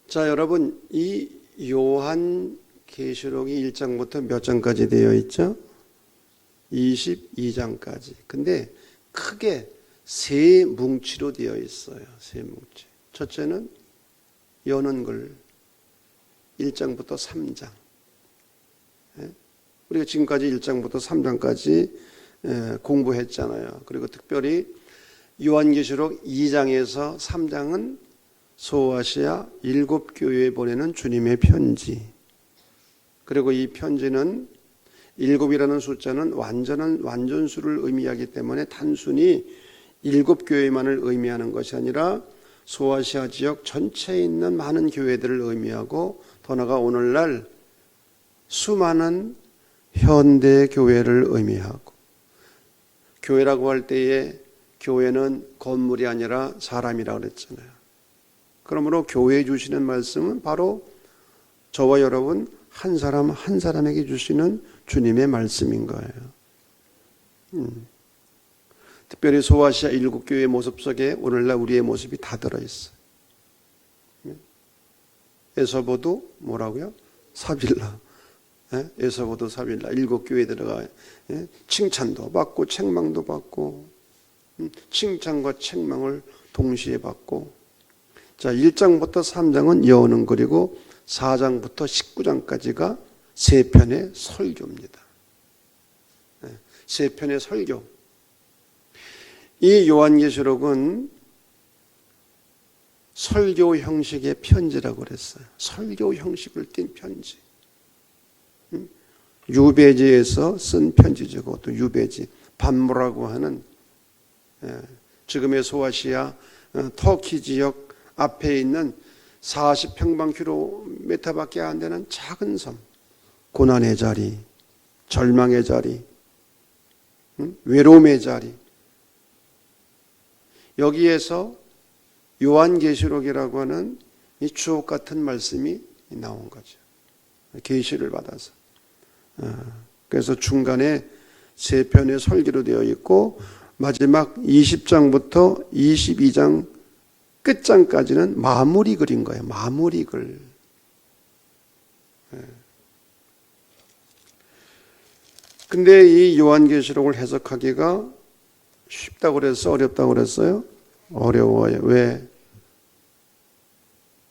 자, 여러분, 이 요한계시록이 1장부터 몇 장까지 되어 있죠? 22장까지. 근데 크게 세 뭉치로 되어 있어요. 세 뭉치. 첫째는 여는 글 1장부터 3장. 우리가 지금까지 1장부터 3장까지 공부했잖아요. 그리고 특별히 요한계시록 2장에서 3장은 소아시아 7교회에 보내는 주님의 편지. 그리고 이 편지는 7이라는 숫자는 완전수를 의미하기 때문에 단순히 7교회만을 의미하는 것이 아니라 소아시아 지역 전체에 있는 많은 교회들을 의미하고, 더 나아가 오늘날 수많은 현대 교회를 의미하고, 교회라고 할 때에 교회는 건물이 아니라 사람이라고 그랬잖아요. 그러므로 교회에 주시는 말씀은 바로 저와 여러분 한 사람 한 사람에게 주시는 주님의 말씀인 거예요. 특별히 소아시아 7교회의 모습 속에 오늘날 우리의 모습이 다 들어있어요. 에서보도 뭐라고요? 사빌라. 에서보도 사빌라. 7교회에 들어가 칭찬도 받고 책망도 받고, 칭찬과 책망을 동시에 받고. 자, 1장부터 3장은 여는 글이고 4장부터 19장까지가 세 편의 설교입니다. 세 편의 설교. 이 요한계시록은 설교 형식의 편지라고 그랬어요. 설교 형식을 띤 편지. 유배지에서 쓴 편지죠. 그것도 유배지. 반모라고 하는 지금의 소아시아 터키 지역 앞에 있는 40평방킬로미터밖에 안 되는 작은 섬. 고난의 자리, 절망의 자리, 외로움의 자리. 여기에서 요한계시록이라고 하는 이 주옥 같은 말씀이 나온 거죠. 계시를 받아서. 그래서 중간에 세 편의 설교로 되어 있고, 마지막 20장부터 22장 끝장까지는 마무리 글인 거예요. 마무리 글. 근데 이 요한계시록을 해석하기가 쉽다고 그랬어? 어렵다고 그랬어요? 어려워요. 왜?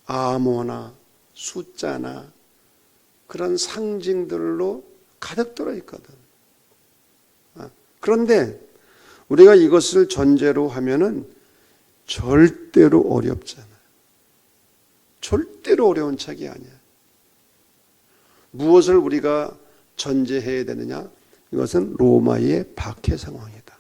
암호나 숫자나 그런 상징들로 가득 들어있거든. 그런데 우리가 이것을 전제로 하면은 절대로 어렵잖아요. 절대로 어려운 책이 아니야. 무엇을 우리가 전제해야 되느냐? 이것은 로마의 박해 상황이다.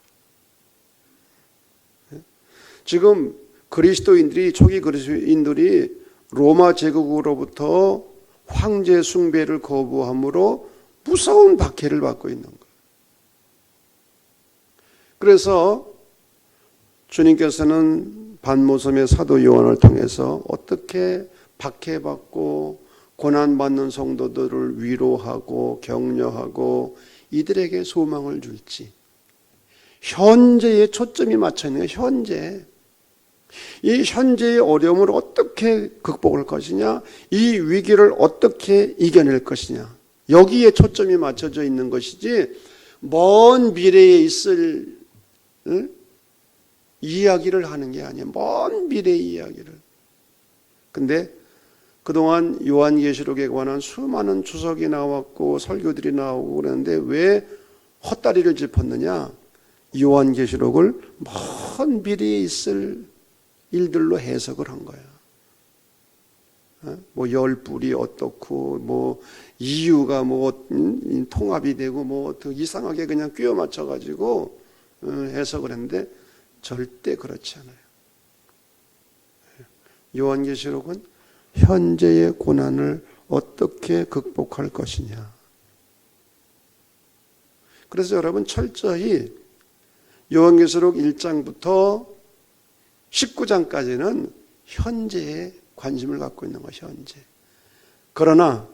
지금 그리스도인들이, 초기 그리스도인들이 로마 제국으로부터 황제 숭배를 거부함으로 무서운 박해를 받고 있는 거예요. 그래서 주님께서는 반모섬의 사도 요한을 통해서 어떻게 박해받고 고난받는 성도들을 위로하고 격려하고 이들에게 소망을 줄지, 현재에 초점이 맞춰 있는 거예요. 현재. 이 현재의 어려움을 어떻게 극복할 것이냐, 이 위기를 어떻게 이겨낼 것이냐, 여기에 초점이 맞춰져 있는 것이지 먼 미래에 있을 이야기를 하는 게 아니에요. 먼 미래의 이야기를. 근데 그동안 요한계시록에 관한 수많은 주석이 나왔고 설교들이 나오고 그랬는데 왜 헛다리를 짚었느냐? 요한계시록을 먼 미래에 있을 일들로 해석을 한 거야. 뭐 열불이 어떻고, 뭐 이유가 뭐 통합이 되고, 뭐 이상하게 그냥 끼워 맞춰가지고 해석을 했는데 절대 그렇지 않아요. 요한계시록은 현재의 고난을 어떻게 극복할 것이냐. 그래서 여러분 철저히 요한계시록 1장부터 19장까지는 현재에 관심을 갖고 있는 것이 현재. 그러나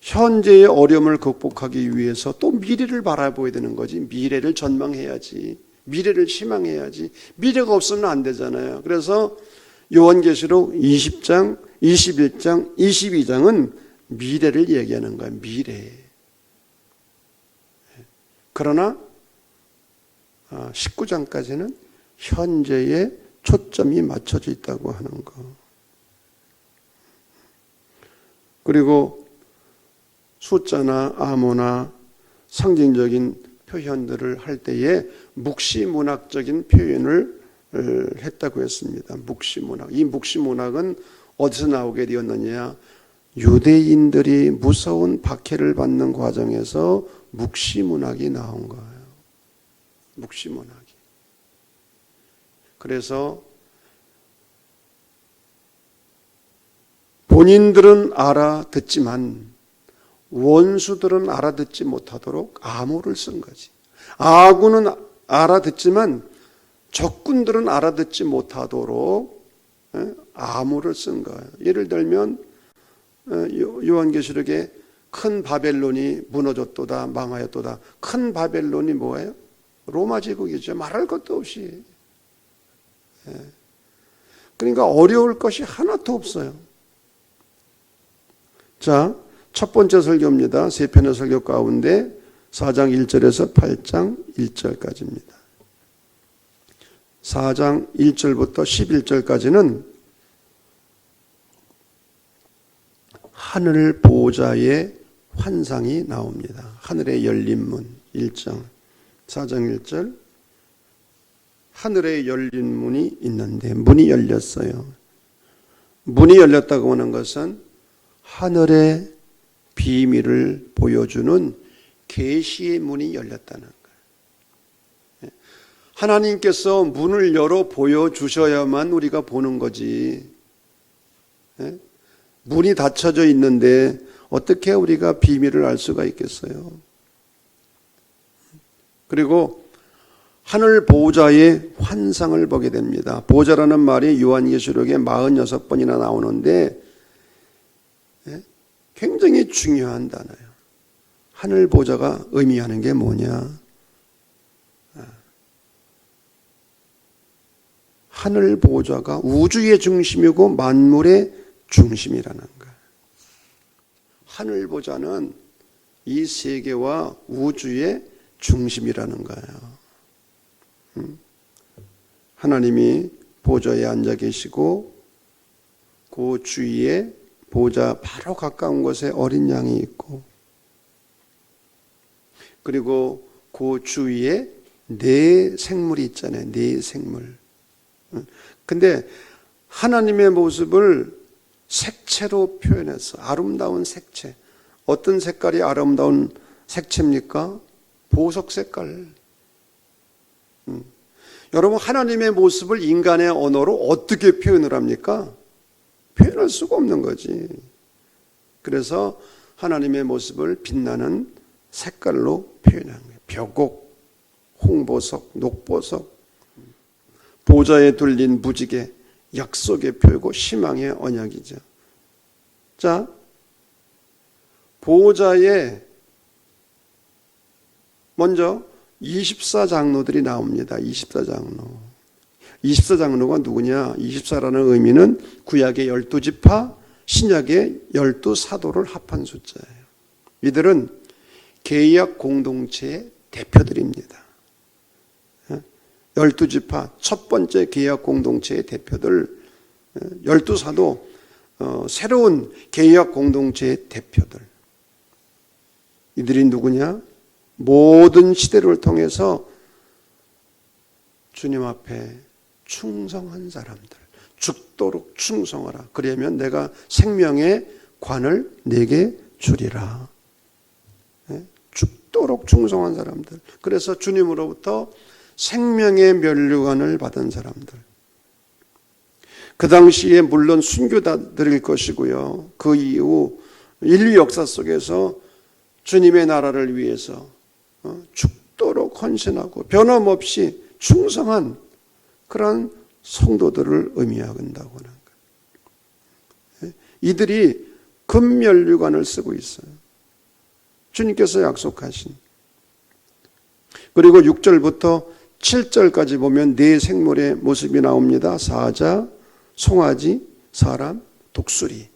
현재의 어려움을 극복하기 위해서 또 미래를 바라보야 되는 거지. 미래를 전망해야지. 미래를 희망해야지. 미래가 없으면 안 되잖아요. 그래서 요한계시록 20장, 21장, 22장은 미래를 얘기하는 거예요. 미래. 그러나 19장까지는 현재에 초점이 맞춰져 있다고 하는 거. 그리고 숫자나 암호나 상징적인 표현들을 할 때에 묵시문학적인 표현을 했다고 했습니다. 묵시문학. 이 묵시문학은 어디서 나오게 되었느냐? 유대인들이 무서운 박해를 받는 과정에서 묵시문학이 나온 거예요. 묵시문학이. 그래서 본인들은 알아듣지만 원수들은 알아듣지 못하도록 암호를 쓴 거지. 아군은 알아듣지만 적군들은 알아듣지 못하도록 암호를 쓴 거예요. 예를 들면 요한계시록에 큰 바벨론이 무너졌도다, 망하였도다. 큰 바벨론이 뭐예요? 로마 제국이죠. 말할 것도 없이. 그러니까 어려울 것이 하나도 없어요. 자, 첫 번째 설교입니다. 세 편의 설교 가운데 4장 1절에서 8장 1절까지입니다. 4장 1절부터 11절까지는 하늘 보좌의 환상이 나옵니다. 하늘의 열린 문 1장 4장 1절 하늘에 열린 문이 있는데 문이 열렸어요. 문이 열렸다고 하는 것은 하늘의 비밀을 보여주는 계시의 문이 열렸다는 거예요. 하나님께서 문을 열어 보여주셔야만 우리가 보는 거지. 문이 닫혀져 있는데 어떻게 우리가 비밀을 알 수가 있겠어요? 그리고 하늘 보좌의 환상을 보게 됩니다. 보좌라는 말이 요한계시록에 46번이나 나오는데 굉장히 중요한 단어예요. 하늘 보좌가 의미하는 게 뭐냐? 하늘 보좌가 우주의 중심이고 만물의 중심이라는 거예요. 하늘 보좌는 이 세계와 우주의 중심이라는 거예요. 하나님이 보좌에 앉아 계시고 그 주위에 보좌 바로 가까운 곳에 어린 양이 있고 그리고 그 주위에 네 생물이 있잖아요. 네 생물. 근데 하나님의 모습을 색채로 표현했어. 아름다운 색채. 어떤 색깔이 아름다운 색채입니까? 보석 색깔. 여러분 하나님의 모습을 인간의 언어로 어떻게 표현을 합니까? 표현할 수가 없는 거지. 그래서 하나님의 모습을 빛나는 색깔로 표현한 거예요. 벽옥, 홍보석, 녹보석, 보좌에 둘린 무지개, 약속의 표고 희망의 언약이죠. 자, 보좌에 먼저 24장로들이 나옵니다. 24장로. 24장로가 누구냐? 24라는 의미는 구약의 12지파, 신약의 12사도를 합한 숫자예요. 이들은 계약 공동체의 대표들입니다. 12지파, 첫 번째 계약 공동체의 대표들, 12사도, 새로운 계약 공동체의 대표들. 이들이 누구냐? 모든 시대를 통해서 주님 앞에 충성한 사람들. 죽도록 충성하라. 그러면 내가 생명의 관을 내게 주리라. 죽도록 충성한 사람들. 그래서 주님으로부터 생명의 면류관을 받은 사람들. 그 당시에 물론 순교자들일 것이고요. 그 이후 인류 역사 속에서 주님의 나라를 위해서 죽도록 헌신하고 변함없이 충성한 그런 성도들을 의미한다고 하는 거예요. 이들이 금면류관을 쓰고 있어요. 주님께서 약속하신. 그리고 6절부터 7절까지 보면 네 생물의 모습이 나옵니다. 사자, 송아지, 사람, 독수리.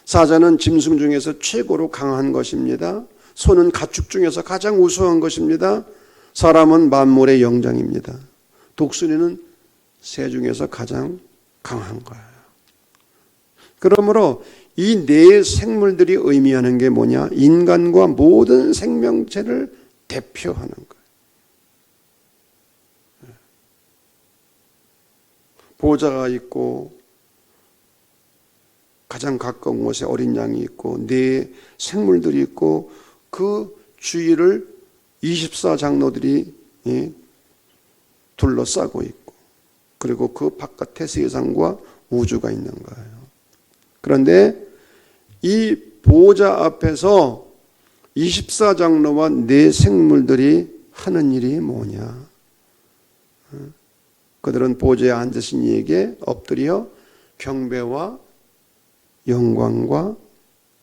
사자는 짐승 중에서 최고로 강한 것입니다. 소는 가축 중에서 가장 우수한 것입니다. 사람은 만물의 영장입니다. 독수리는 새 중에서 가장 강한 거예요. 그러므로 이 네 생물들이 의미하는 게 뭐냐? 인간과 모든 생명체를 대표하는 거예요. 보좌가 있고 가장 가까운 곳에 어린 양이 있고 네 생물들이 있고 그 주위를 24장로들이 둘러싸고 있고 그리고 그 바깥에 세상과 우주가 있는 거예요. 그런데 이 보좌 앞에서 24장로와 네 생물들이 하는 일이 뭐냐? 그들은 보좌에 앉으신 이에게 엎드려 경배와 영광과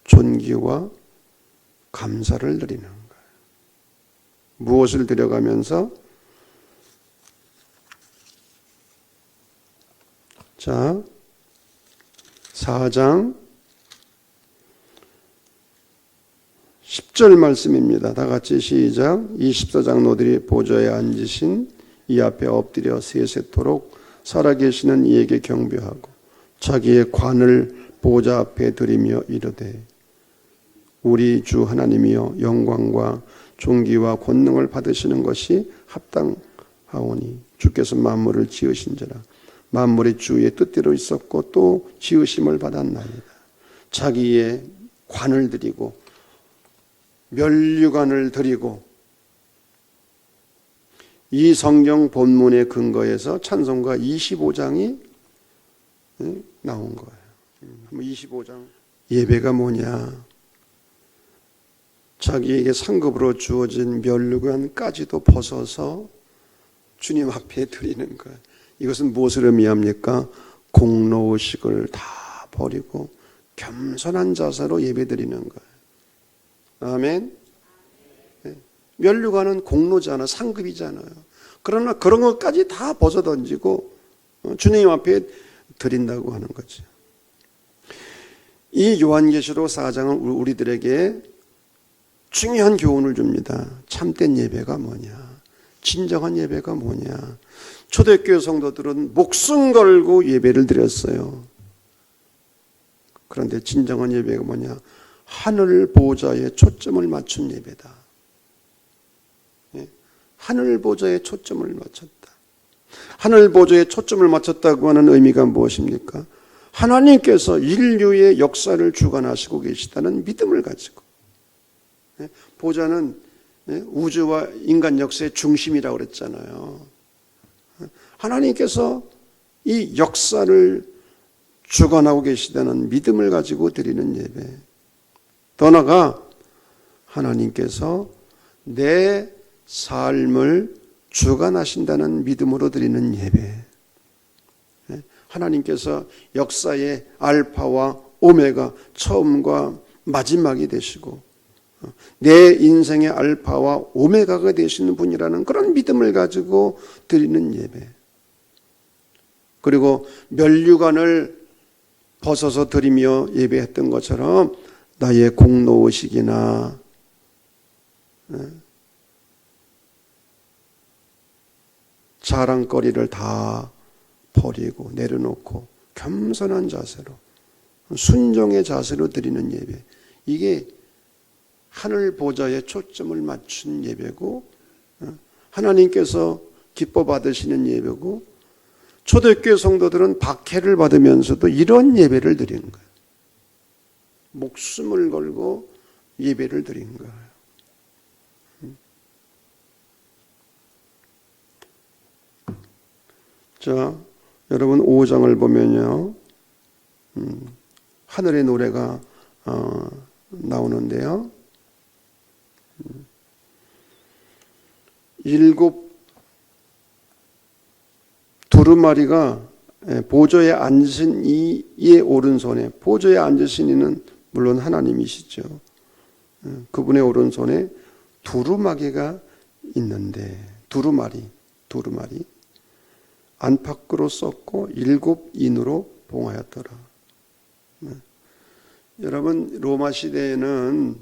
존귀와 감사를 드리는 거예요. 무엇을 드려가면서? 자, 4장 10절 말씀입니다. 다 같이 시작. 24장로들이 보좌에 앉으신 이 앞에 엎드려 세세토록 살아계시는 이에게 경배하고 자기의 관을 보좌 앞에 드리며 이르되 우리 주 하나님이여 영광과 존귀와 권능을 받으시는 것이 합당하오니 주께서 만물을 지으신지라 만물이 주의 뜻대로 있었고 또 지으심을 받았나이다. 자기의 관을 드리고 멸류관을 드리고 이 성경 본문의 근거에서 찬송가 25장이 나온 거예요. 25장 예배가 뭐냐? 자기에게 상급으로 주어진 멸류관까지도 벗어서 주님 앞에 드리는 거예요. 이것은 무엇을 의미합니까? 공로의식을 다 버리고 겸손한 자세로 예배드리는 거예요. 아멘. 멸류관은 공로잖아, 상급이잖아요. 그러나 그런 것까지 다 벗어던지고 주님 앞에 드린다고 하는 거죠. 이 요한계시록 4장은 우리들에게 중요한 교훈을 줍니다. 참된 예배가 뭐냐? 진정한 예배가 뭐냐? 초대교회 성도들은 목숨 걸고 예배를 드렸어요. 그런데 진정한 예배가 뭐냐? 하늘 보좌에 초점을 맞춘 예배다. 하늘 보좌에 초점을 맞췄다. 하늘 보좌에 초점을 맞췄다고 하는 의미가 무엇입니까? 하나님께서 인류의 역사를 주관하시고 계시다는 믿음을 가지고 보좌는 우주와 인간 역사의 중심이라고 그랬잖아요. 하나님께서 이 역사를 주관하고 계시다는 믿음을 가지고 드리는 예배. 더 나아가 하나님께서 내 삶을 주관하신다는 믿음으로 드리는 예배. 하나님께서 역사의 알파와 오메가, 처음과 마지막이 되시고 내 인생의 알파와 오메가가 되시는 분이라는 그런 믿음을 가지고 드리는 예배. 그리고 멸류관을 벗어서 드리며 예배했던 것처럼 나의 공로의식이나 자랑거리를 다 버리고 내려놓고 겸손한 자세로 순종의 자세로 드리는 예배. 이게 하늘 보좌에 초점을 맞춘 예배고 하나님께서 기뻐 받으시는 예배고 초대교회 성도들은 박해를 받으면서도 이런 예배를 드리는 거예요. 목숨을 걸고 예배를 드린 거예요. 자, 여러분 5장을 보면요. 하늘의 노래가 나오는데요. 7 두루마리가 보좌에 앉으신 이의 오른손에, 보좌에 앉으신 이는 물론 하나님이시죠. 그분의 오른손에 두루마기가 있는데 두루마리 안팎으로 썼고 7 인으로 봉하였더라. 여러분, 로마 시대에는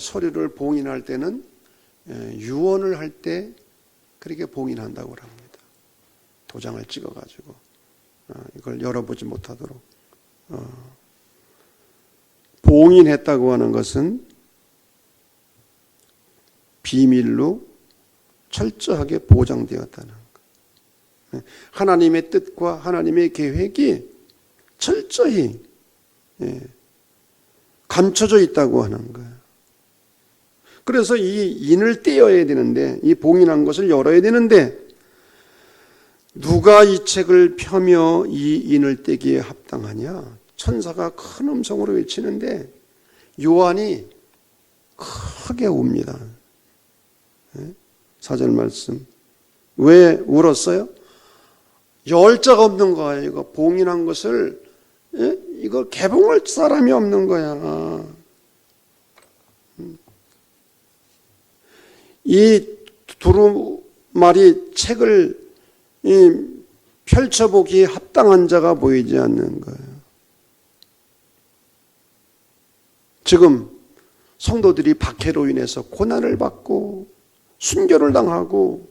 서류를 봉인할 때는 유언을 할 때 그렇게 봉인한다고 합니다. 도장을 찍어가지고 이걸 열어보지 못하도록. 봉인했다고 하는 것은 비밀로 철저하게 보장되었다는 것. 하나님의 뜻과 하나님의 계획이 철저히 감춰져 있다고 하는 거예요. 그래서 이 인을 떼어야 되는데, 이 봉인한 것을 열어야 되는데, 누가 이 책을 펴며 이 인을 떼기에 합당하냐? 천사가 큰 음성으로 외치는데 요한이 크게 웁니다. 4절 말씀. 왜 울었어요? 열 자가 없는 거예요. 이거 봉인한 것을, 이거 개봉할 사람이 없는 거야. 이 두루마리 책을 펼쳐보기에 합당한 자가 보이지 않는 거예요. 지금 성도들이 박해로 인해서 고난을 받고 순교를 당하고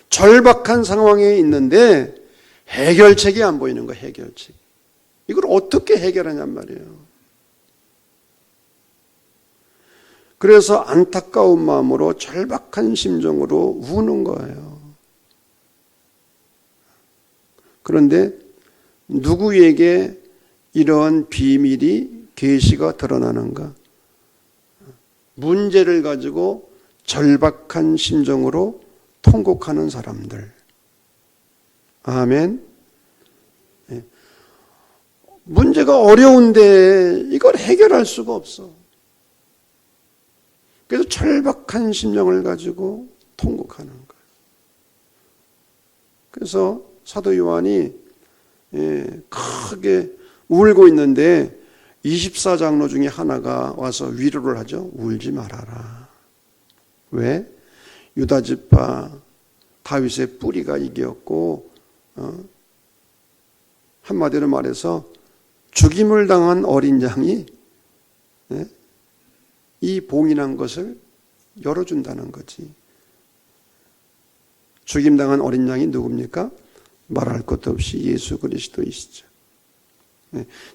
절박한 상황에 있는데 해결책이 안 보이는 거예요. 해결책. 이걸 어떻게 해결하냔 말이에요. 그래서 안타까운 마음으로 절박한 심정으로 우는 거예요. 그런데 누구에게 이러한 비밀이 계시가 드러나는가? 문제를 가지고 절박한 심정으로 통곡하는 사람들. 아멘. 문제가 어려운데 이걸 해결할 수가 없어. 그래서 절박한 심정을 가지고 통곡하는 거예요. 그래서 사도 요한이 크게 울고 있는데 24장로 중에 하나가 와서 위로를 하죠. 울지 말아라. 왜? 유다지파 다윗의 뿌리가 이겼고 한마디로 말해서 죽임을 당한 어린 양이 이 봉인한 것을 열어준다는 거지. 죽임당한 어린 양이 누굽니까? 말할 것도 없이 예수 그리스도이시죠.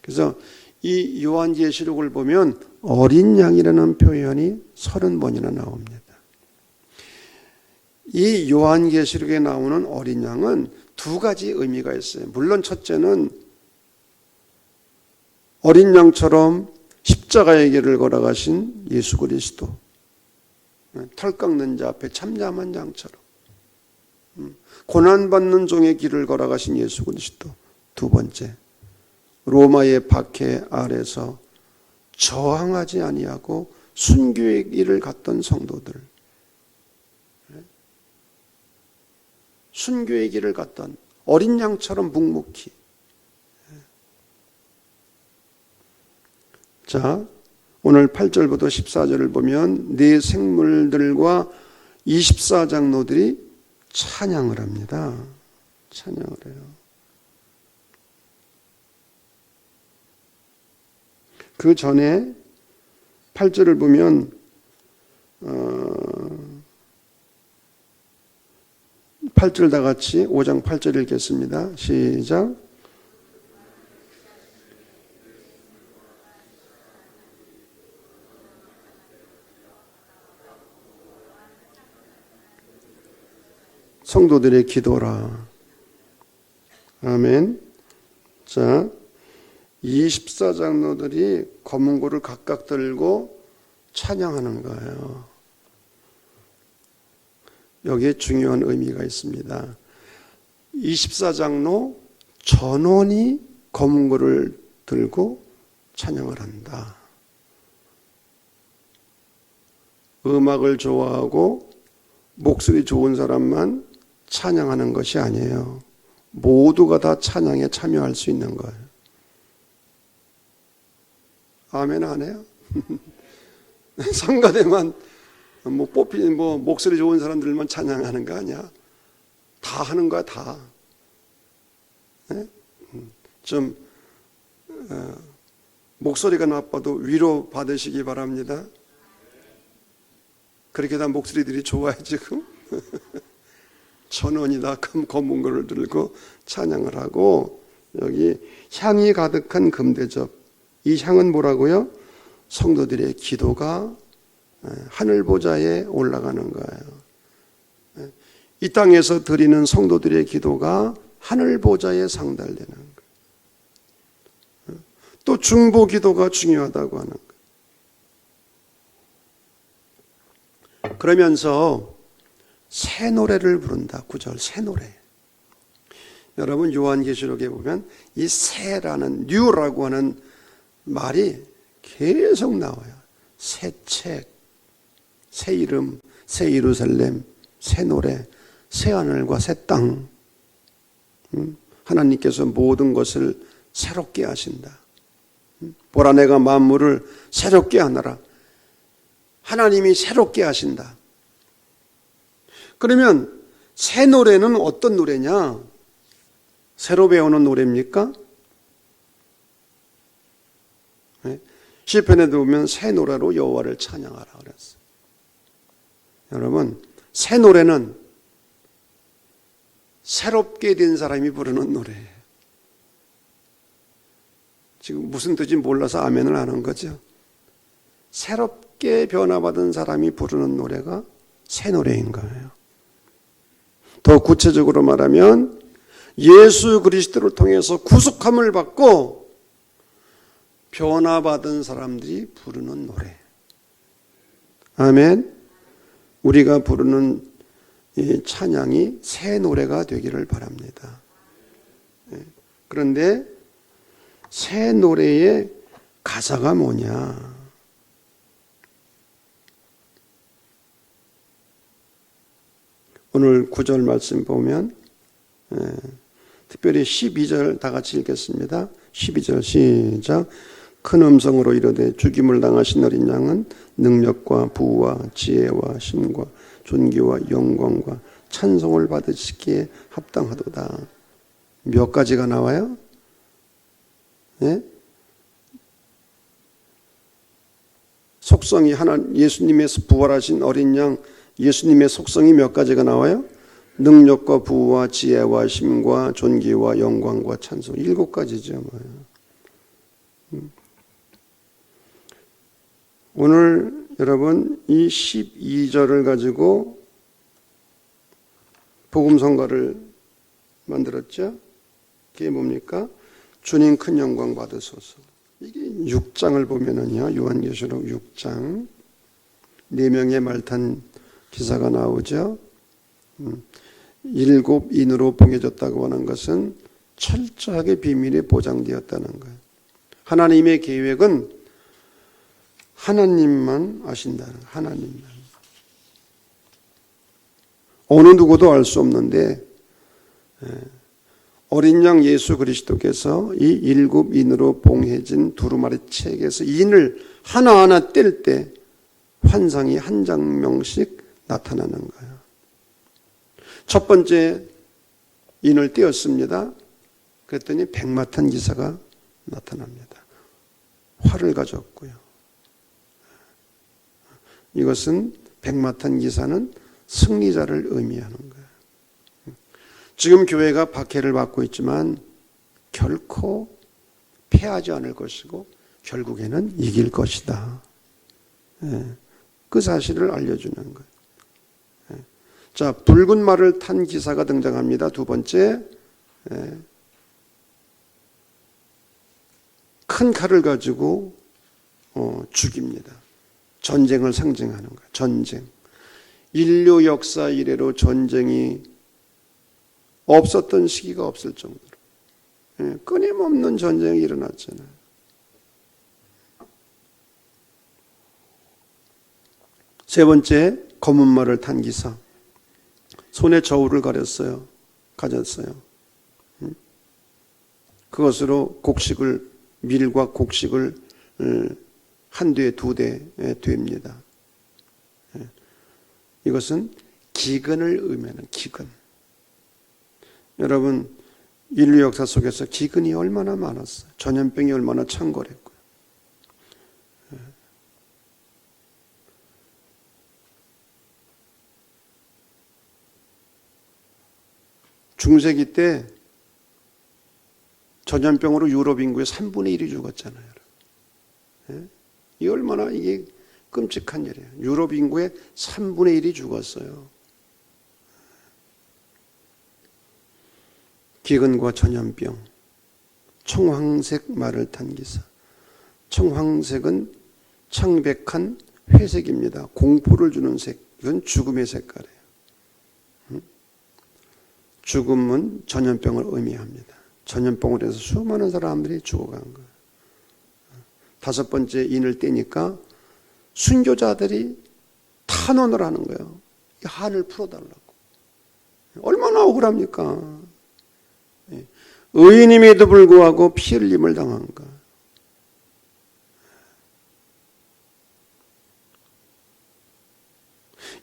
그래서 이 요한계시록을 보면 어린 양이라는 표현이 30번이나 나옵니다. 이 요한계시록에 나오는 어린 양은 두 가지 의미가 있어요. 물론 첫째는 어린 양처럼 십자가의 길을 걸어가신 예수 그리스도, 털 깎는 자 앞에 참잠한 양처럼 고난받는 종의 길을 걸어가신 예수 그리스도. 두 번째, 로마의 박해 아래서 저항하지 아니하고 순교의 길을 갔던 성도들, 순교의 길을 갔던 어린 양처럼 묵묵히. 자, 오늘 8절부터 14절을 보면 네 생물들과 24장로들이 찬양을 합니다. 찬양을 해요. 그 전에 8절을 보면 8절 다 같이 5장 8절 읽겠습니다. 시작. 성도들의 기도라. 아멘. 자, 24장로들이 검은고를 각각 들고 찬양하는 거예요. 여기에 중요한 의미가 있습니다. 24장로 전원이 검은고를 들고 찬양을 한다. 음악을 좋아하고 목소리 좋은 사람만 찬양하는 것이 아니에요. 모두가 다 찬양에 참여할 수 있는 거예요. 아멘 안 해요? 성가대만 뽑힌 목소리 좋은 사람들만 찬양하는 거 아니야? 다 하는 거야, 다. 네? 좀 목소리가 나빠도 위로 받으시기 바랍니다. 그렇게 다 목소리들이 좋아요 지금. 천원이다 검은 거를 들고 찬양을 하고, 여기 향이 가득한 금대접, 이 향은 뭐라고요? 성도들의 기도가 하늘 보좌에 올라가는 거예요. 이 땅에서 드리는 성도들의 기도가 하늘 보좌에 상달되는 거예요. 또 중보 기도가 중요하다고 하는 거예요. 그러면서 새 노래를 부른다. 9절 새 노래. 여러분 요한계시록에 보면 이 새라는 뉴라고 하는 말이 계속 나와요. 새 책, 새 이름, 새 예루살렘, 새 노래, 새 하늘과 새 땅. 하나님께서 모든 것을 새롭게 하신다. 보라 내가 만물을 새롭게 하노라. 하나님이 새롭게 하신다. 그러면 새 노래는 어떤 노래냐? 새로 배우는 노래입니까? 네? 시편에도 보면 새 노래로 여호와를 찬양하라 그랬어요. 여러분, 새 노래는 새롭게 된 사람이 부르는 노래예요. 지금 무슨 뜻인지 몰라서 아멘을 하는 거죠. 새롭게 변화받은 사람이 부르는 노래가 새 노래인 거예요. 더 구체적으로 말하면 예수 그리스도를 통해서 구속함을 받고 변화받은 사람들이 부르는 노래. 아멘. 우리가 부르는 이 찬양이 새 노래가 되기를 바랍니다. 그런데 새 노래의 가사가 뭐냐? 오늘 9절 말씀 보면 특별히 12절 다 같이 읽겠습니다. 12절 시작. 큰 음성으로 이르되 죽임을 당하신 어린 양은 능력과 부와 지혜와 힘과 존귀와 영광과 찬송을 받으시기에 합당하도다. 몇 가지가 나와요? 네? 속성이 예수님의 부활하신 어린 양 예수님의 속성이 몇 가지가 나와요? 능력과 부와 지혜와 힘과 존귀와 영광과 찬송. 7가지죠. 오늘 여러분 이 12절을 가지고 복음성가를 만들었죠. 그게 뭡니까? 주님 큰 영광 받으소서. 이게 6장을 보면은요, 요한계시록 6장 4명의 말탄 기사가 나오죠. 7 인으로 봉해졌다고 하는 것은 철저하게 비밀이 보장되었다는 거예요. 하나님의 계획은 하나님만 아신다는 거예요. 하나님만. 어느 누구도 알 수 없는데 어린 양 예수 그리스도께서 이 7 인으로 봉해진 두루마리 책에서 인을 하나하나 뗄 때 환상이 한 장면씩 나타나는 거예요. 첫 번째 인을 떼었습니다. 그랬더니 백마탄 기사가 나타납니다. 활을 가졌고요. 이것은 백마탄 기사는 승리자를 의미하는 거예요. 지금 교회가 박해를 받고 있지만 결코 패하지 않을 것이고 결국에는 이길 것이다. 그 사실을 알려주는 거예요. 자, 붉은 말을 탄 기사가 등장합니다. 두 번째, 큰 칼을 가지고 죽입니다. 전쟁을 상징하는 거예요. 전쟁. 인류 역사 이래로 전쟁이 없었던 시기가 없을 정도로 끊임없는 전쟁이 일어났잖아요. 세 번째, 검은 말을 탄 기사. 손에 저울을 가졌어요. 그것으로 밀과 곡식을 한 대, 두 대 됩니다. 이것은 기근을 의미하는 기근. 여러분, 인류 역사 속에서 기근이 얼마나 많았어요. 전염병이 얼마나 창궐했고요. 중세기 때 전염병으로 유럽 인구의 3분의 1이 죽었잖아요. 이 얼마나 이게 끔찍한 일이에요. 유럽 인구의 3분의 1이 죽었어요. 기근과 전염병, 청황색 말을 탄 기사. 청황색은 창백한 회색입니다. 공포를 주는 색. 이건 죽음의 색깔이에요. 죽음은 전염병을 의미합니다. 전염병으로 해서 수많은 사람들이 죽어간 거예요. 5번째 인을 떼니까 순교자들이 탄원을 하는 거예요. 이 한을 풀어달라고. 얼마나 억울합니까? 의인임에도 불구하고 피 흘림을 당한 거.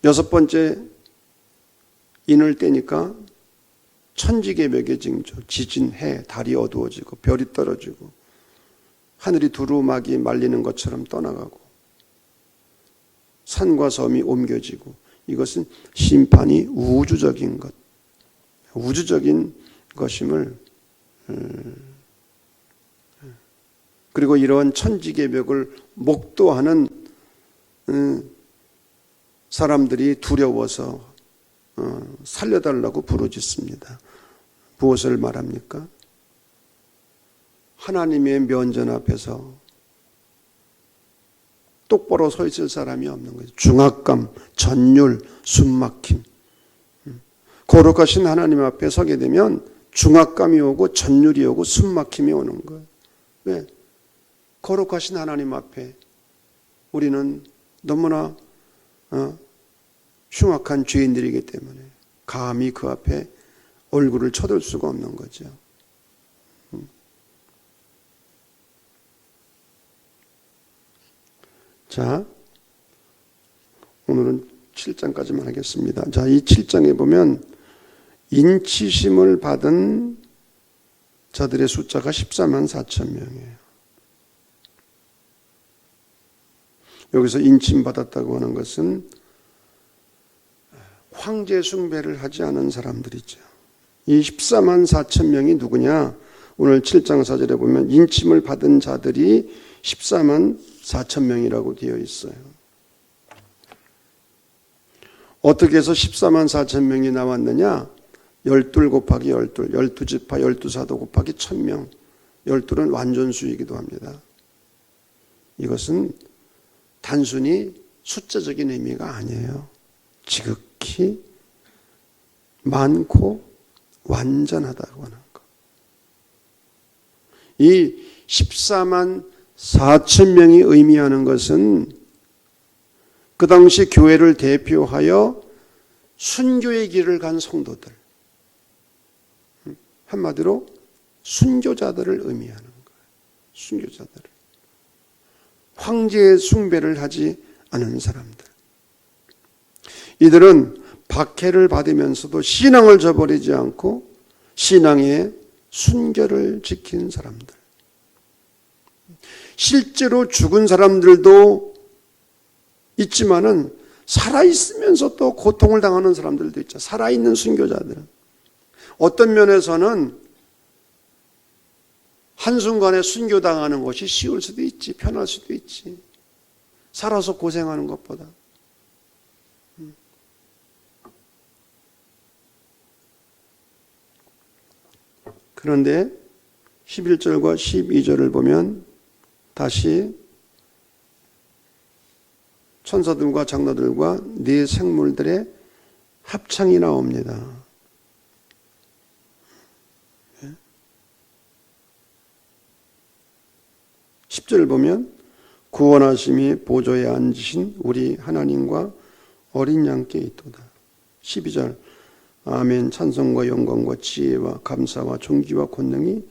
6번째 인을 떼니까 천지개벽의 징조, 지진, 해, 달이 어두워지고 별이 떨어지고 하늘이 두루마기 말리는 것처럼 떠나가고 산과 섬이 옮겨지고 이것은 심판이 우주적인 것, 우주적인 것임을 그리고 이러한 천지개벽을 목도하는 사람들이 두려워서 살려달라고 부르짖습니다. 무엇을 말합니까? 하나님의 면전 앞에서 똑바로 서 있을 사람이 없는 거예요. 중압감, 전율, 숨막힘. 거룩하신 하나님 앞에 서게 되면 중압감이 오고 전율이 오고 숨막힘이 오는 거예요. 왜? 거룩하신 하나님 앞에 우리는 너무나 흉악한 죄인들이기 때문에 감히 그 앞에 얼굴을 쳐들 수가 없는 거죠. 자, 오늘은 7장까지만 하겠습니다. 자, 이 7장에 보면 인치심을 받은 자들의 숫자가 14만 4천 명이에요. 여기서 인침 받았다고 하는 것은 황제 숭배를 하지 않은 사람들이죠. 이 14만 4천 명이 누구냐? 오늘 7장 4절에 보면 인침을 받은 자들이 14만 4천 명이라고 되어 있어요. 어떻게 해서 14만 4천 명이 나왔느냐? 12 곱하기 12, 12지파 12사도 곱하기 1000명. 12는 완전수이기도 합니다. 이것은 단순히 숫자적인 의미가 아니에요. 지극히 많고 완전하다고 하는 것. 이 14만 4천 명이 의미하는 것은 그 당시 교회를 대표하여 순교의 길을 간 성도들, 한마디로 순교자들을 의미하는 거예요. 순교자들을. 황제의 숭배를 하지 않은 사람들. 이들은 박해를 받으면서도 신앙을 저버리지 않고 신앙의 순결을 지킨 사람들. 실제로 죽은 사람들도 있지만은 살아있으면서 또 고통을 당하는 사람들도 있죠. 살아있는 순교자들은. 어떤 면에서는 한순간에 순교당하는 것이 쉬울 수도 있지, 편할 수도 있지. 살아서 고생하는 것보다. 그런데 11절과 12절을 보면 다시 천사들과 장로들과 네 생물들의 합창이 나옵니다. 10절을 보면 구원하심이 보좌에 앉으신 우리 하나님과 어린 양께 있도다. 12절 아멘. 찬송과 영광과 지혜와 감사와 존귀와 권능이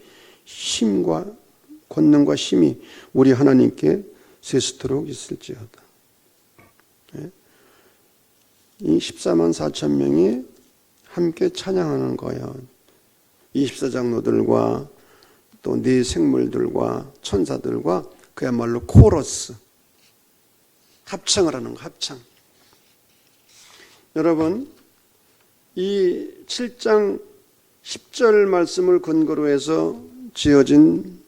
권능과 힘이 우리 하나님께 세수토록 있을지어다. 이 14만 4천 명이 함께 찬양하는 거예요. 24장로들과 또 네 생물들과 천사들과 그야말로 코러스, 합창을 하는 거, 합창. 여러분, 이 7장 10절 말씀을 근거로 해서 지어진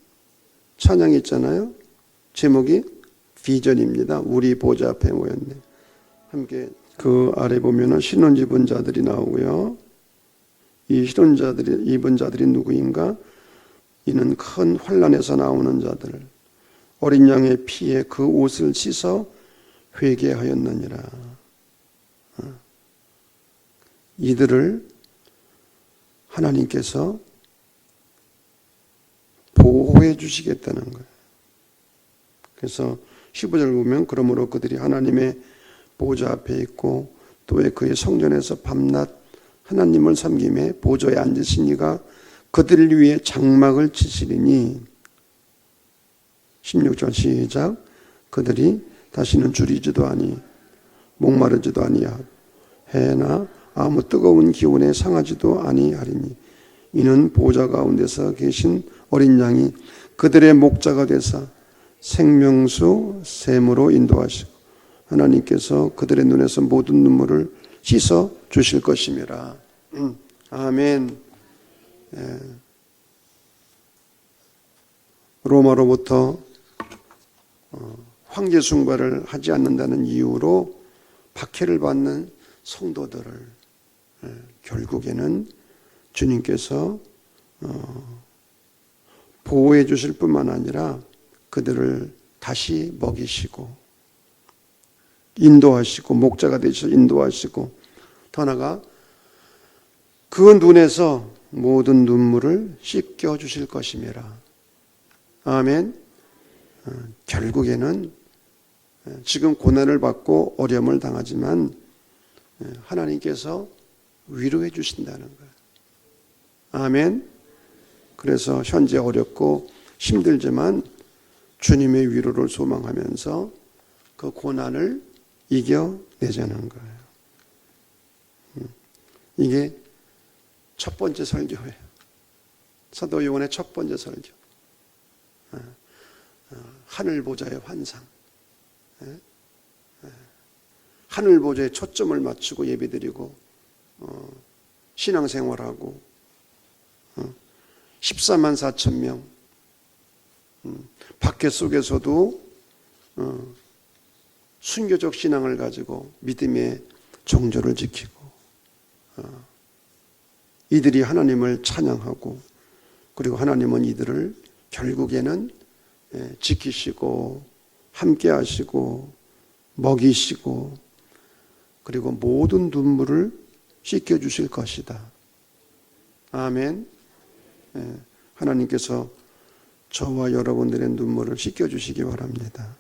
찬양이 있잖아요. 제목이 비전입니다. 우리 보좌 앞에 모였네. 함께 그 아래 보면은 신혼 입은 자들이 나오고요. 이 신혼 자들이 입은 자들이 누구인가? 이는 큰 환난에서 나오는 자들, 어린 양의 피에 그 옷을 씻어 회개하였느니라. 이들을 하나님께서 보호해 주시겠다는 거예요. 그래서 15절 보면 그러므로 그들이 하나님의 보좌 앞에 있고 또 왜 그의 성전에서 밤낮 하나님을 섬김에 보좌에 앉으신 이가 그들을 위해 장막을 치시리니 16절 시작. 그들이 다시는 줄이지도 아니 목마르지도 아니하고 해나 아무 뜨거운 기운에 상하지도 아니하리니 이는 보좌 가운데서 계신 어린 양이 그들의 목자가 되사 생명수 샘으로 인도하시고 하나님께서 그들의 눈에서 모든 눈물을 씻어 주실 것임이라. 아멘. 로마로부터 황제 숭배를 하지 않는다는 이유로 박해를 받는 성도들을 결국에는 주님께서 보호해 주실 뿐만 아니라 그들을 다시 먹이시고 인도하시고 목자가 되셔서 인도하시고 더 나아가 그 눈에서 모든 눈물을 씻겨 주실 것임이라. 아멘. 결국에는 지금 고난을 받고 어려움을 당하지만 하나님께서 위로해 주신다는 거예요. 아멘. 그래서 현재 어렵고 힘들지만 주님의 위로를 소망하면서 그 고난을 이겨내자는 거예요. 이게 첫 번째 설교예요. 사도 요한의 첫 번째 설교. 하늘 보좌의 환상. 하늘 보좌에 초점을 맞추고 예배드리고 신앙생활하고 14만 4천 명 박해 속에서도 순교적 신앙을 가지고 믿음의 정조를 지키고 이들이 하나님을 찬양하고 그리고 하나님은 이들을 결국에는 지키시고 함께 하시고 먹이시고 그리고 모든 눈물을 씻겨주실 것이다. 아멘. 하나님께서 저와 여러분들의 눈물을 씻겨주시기 바랍니다.